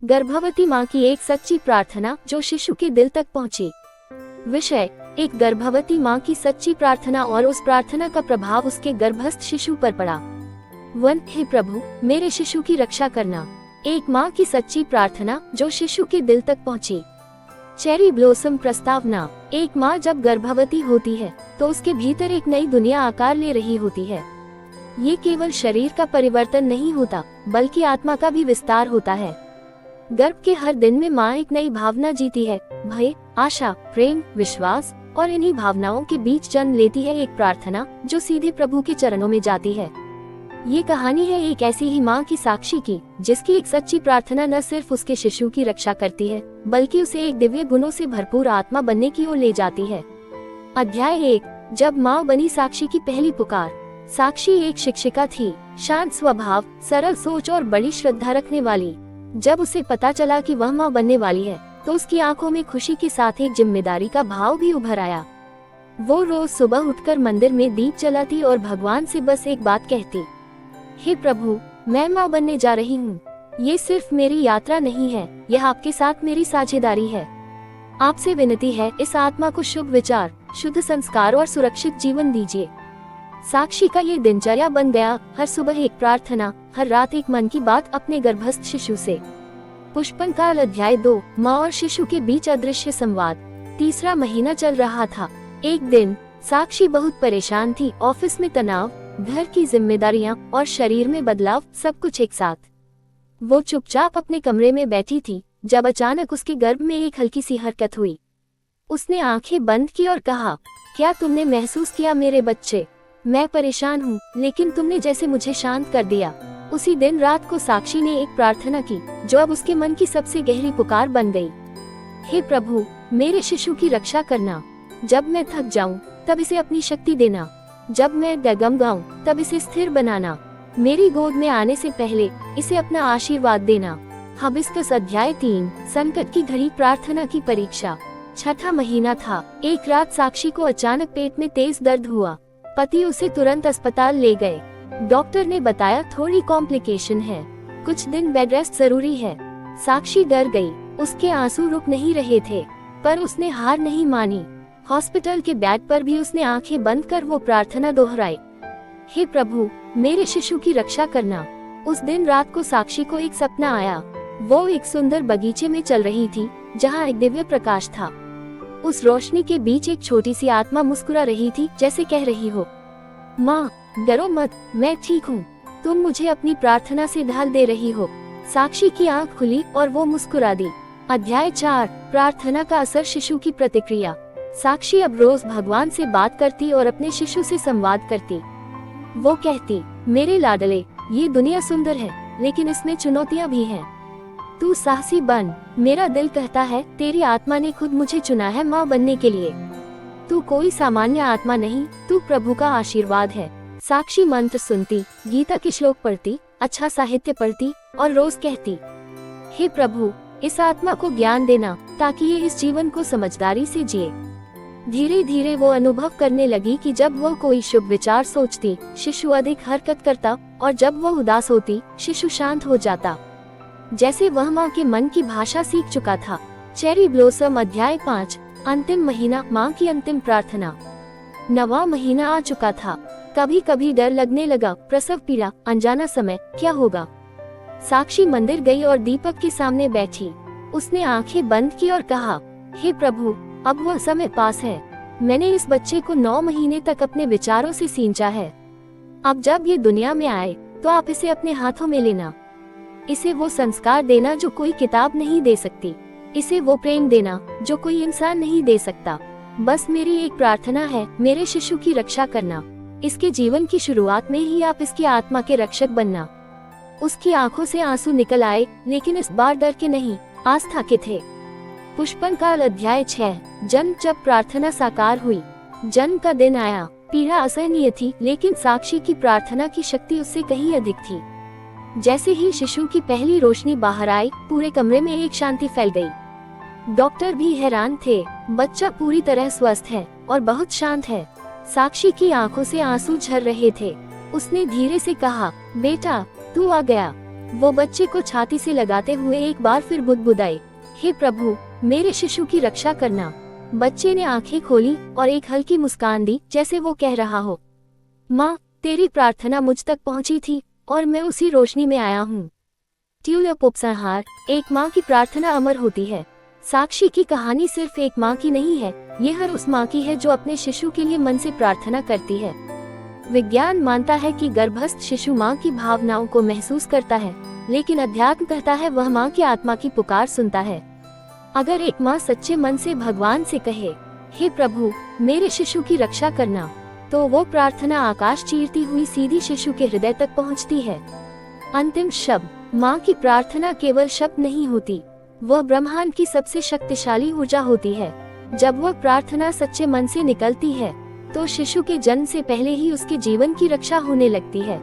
गर्भवती माँ की एक सच्ची प्रार्थना जो शिशु के दिल तक पहुँची। विषय: एक गर्भवती माँ की सच्ची प्रार्थना और उस प्रार्थना का प्रभाव उसके गर्भस्थ शिशु पर पड़ा। 1. हे प्रभु, मेरे शिशु की रक्षा करना। एक माँ की सच्ची प्रार्थना जो शिशु के दिल तक पहुँची। चेरी ब्लॉसम प्रस्तावना: एक माँ जब गर्भवती होती है तो उसके भीतर एक नई दुनिया आकार ले रही होती है। ये केवल शरीर का परिवर्तन नहीं होता, बल्कि आत्मा का भी विस्तार होता है। गर्भ के हर दिन में माँ एक नई भावना जीती है, भय, आशा, प्रेम, विश्वास, और इन्हीं भावनाओं के बीच जन्म लेती है एक प्रार्थना जो सीधे प्रभु के चरणों में जाती है। ये कहानी है एक ऐसी ही माँ की साक्षी की, जिसकी एक सच्ची प्रार्थना न सिर्फ उसके शिशु की रक्षा करती है, बल्कि उसे एक दिव्य गुणों से भरपूर आत्मा बनने की ओर ले जाती है। अध्याय 1: जब माँ बनी साक्षी की पहली पुकार। साक्षी एक शिक्षिका थी, शांत स्वभाव, सरल सोच और बड़ी श्रद्धा रखने वाली। जब उसे पता चला कि वह माँ बनने वाली है, तो उसकी आंखों में खुशी के साथ एक जिम्मेदारी का भाव भी उभर आया। वो रोज सुबह उठकर मंदिर में दीप जलाती और भगवान से बस एक बात कहती: हे प्रभु, मैं माँ बनने जा रही हूँ। ये सिर्फ मेरी यात्रा नहीं है, यह आपके साथ मेरी साझेदारी है। आपसे विनती है, इस आत्मा को शुभ विचार, शुद्ध संस्कार और सुरक्षित जीवन दीजिए। साक्षी का ये दिनचर्या बन गया, हर सुबह एक प्रार्थना, हर रात एक मन की बात अपने गर्भस्थ शिशु से। पुष्पन काल। अध्याय 2: माँ और शिशु के बीच अदृश्य संवाद। तीसरा महीना चल रहा था। एक दिन साक्षी बहुत परेशान थी। ऑफिस में तनाव, घर की जिम्मेदारियां और शरीर में बदलाव, सब कुछ एक साथ। वो चुपचाप अपने कमरे में बैठी थी, जब अचानक उसके गर्भ में एक हल्की सी हरकत हुई। उसने आंखें बंद की और कहा, क्या तुमने महसूस किया मेरे बच्चे? मैं परेशान हूँ, लेकिन तुमने जैसे मुझे शांत कर दिया। उसी दिन रात को साक्षी ने एक प्रार्थना की, जो अब उसके मन की सबसे गहरी पुकार बन गई। हे प्रभु, मेरे शिशु की रक्षा करना। जब मैं थक जाऊं, तब इसे अपनी शक्ति देना। जब मैं डगमगाऊं, तब इसे स्थिर बनाना। मेरी गोद में आने से पहले इसे अपना आशीर्वाद देना। हबिस्कस। अध्याय 3: संकट की घड़ी, प्रार्थना की परीक्षा। छठा महीना था। एक रात साक्षी को अचानक पेट में तेज दर्द हुआ। पति उसे तुरंत अस्पताल ले गए। डॉक्टर ने बताया थोड़ी कॉम्प्लिकेशन है, कुछ दिन बेड रेस्ट जरूरी है। साक्षी डर गई, उसके आंसू रुक नहीं रहे थे, पर उसने हार नहीं मानी। हॉस्पिटल के बेड पर भी उसने आंखें बंद कर वो प्रार्थना दोहराई, हे प्रभु, मेरे शिशु की रक्षा करना। उस दिन रात को साक्षी को एक सपना आया। वो एक सुंदर बगीचे में चल रही थी, जहाँ एक दिव्य प्रकाश था। उस रोशनी के बीच एक छोटी सी आत्मा मुस्कुरा रही थी, जैसे कह रही हो, माँ, डरो मत, मैं ठीक हूँ। तुम मुझे अपनी प्रार्थना से ढाल दे रही हो। साक्षी की आंख खुली और वो मुस्कुरा दी। अध्याय 4: प्रार्थना का असर, शिशु की प्रतिक्रिया। साक्षी अब रोज भगवान से बात करती और अपने शिशु से संवाद करती। वो कहती, मेरे लाडले, ये दुनिया सुंदर है, लेकिन इसमें चुनौतियाँ भी हैं। तू साहसी बन। मेरा दिल कहता है, तेरी आत्मा ने खुद मुझे चुना है माँ बनने के लिए। तू कोई सामान्य आत्मा नहीं, तू प्रभु का आशीर्वाद है। साक्षी मंत्र सुनती, गीता के श्लोक पढ़ती, अच्छा साहित्य पढ़ती और रोज कहती, हे प्रभु, इस आत्मा को ज्ञान देना, ताकि ये इस जीवन को समझदारी से जिए। धीरे धीरे वो अनुभव करने लगी कि जब वो कोई शुभ विचार सोचती, शिशु अधिक हरकत करता, और जब वो उदास होती, शिशु शांत हो जाता, जैसे वह माँ के मन की भाषा सीख चुका था। Cherry blossom. अध्याय 5: अंतिम महीना, माँ की अंतिम प्रार्थना। 9वां महीना आ चुका था। कभी कभी डर लगने लगा, प्रसव पीड़ा, अनजाना समय, क्या होगा। साक्षी मंदिर गई और दीपक के सामने बैठी। उसने आंखें बंद की और कहा, हे प्रभु, अब वह समय पास है। मैंने इस बच्चे को 9 महीने तक अपने विचारों से सींचा है। अब जब ये दुनिया में आए, तो आप इसे अपने हाथों में लेना। इसे वो संस्कार देना जो कोई किताब नहीं दे सकती। इसे वो प्रेम देना जो कोई इंसान नहीं दे सकता। बस मेरी एक प्रार्थना है, मेरे शिशु की रक्षा करना। इसके जीवन की शुरुआत में ही आप इसकी आत्मा के रक्षक बनना। उसकी आंखों से आंसू निकल आए, लेकिन इस बार डर के नहीं, आस्था के थे। पुष्पन काल। अध्याय 6: जन्म। जब प्रार्थना साकार हुई, जन्म का दिन आया। पीड़ा असहनीय थी, लेकिन साक्षी की प्रार्थना की शक्ति उससे कहीं अधिक थी। जैसे ही शिशु की पहली रोशनी बाहर आई, पूरे कमरे में एक शांति फैल गई। डॉक्टर भी हैरान थे, बच्चा पूरी तरह स्वस्थ है और बहुत शांत है। साक्षी की आंखों से आंसू झर रहे थे। उसने धीरे से कहा, बेटा, तू आ गया। वो बच्चे को छाती से लगाते हुए एक बार फिर बुदबुदाए, हे प्रभु, मेरे शिशु की रक्षा करना। बच्चे ने आंखें खोली और एक हल्की मुस्कान दी, जैसे वो कह रहा हो, माँ, तेरी प्रार्थना मुझ तक पहुंची थी और मैं उसी रोशनी में आया हूँ। ट्यूलिप उपसंहार। एक माँ की प्रार्थना अमर होती है। साक्षी की कहानी सिर्फ एक माँ की नहीं है, ये हर उस माँ की है जो अपने शिशु के लिए मन से प्रार्थना करती है। विज्ञान मानता है कि गर्भस्थ शिशु माँ की भावनाओं को महसूस करता है, लेकिन अध्यात्म कहता है वह माँ की आत्मा की पुकार सुनता है। अगर एक माँ सच्चे मन से भगवान से कहे, हे प्रभु, मेरे शिशु की रक्षा करना, तो वो प्रार्थना आकाश चीरती हुई सीधी शिशु के हृदय तक पहुँचती है। अंतिम शब्द। माँ की प्रार्थना केवल शब्द नहीं होती, वह ब्रह्मांड की सबसे शक्तिशाली ऊर्जा होती है। जब वह प्रार्थना सच्चे मन से निकलती है, तो शिशु के जन्म से पहले ही उसके जीवन की रक्षा होने लगती है।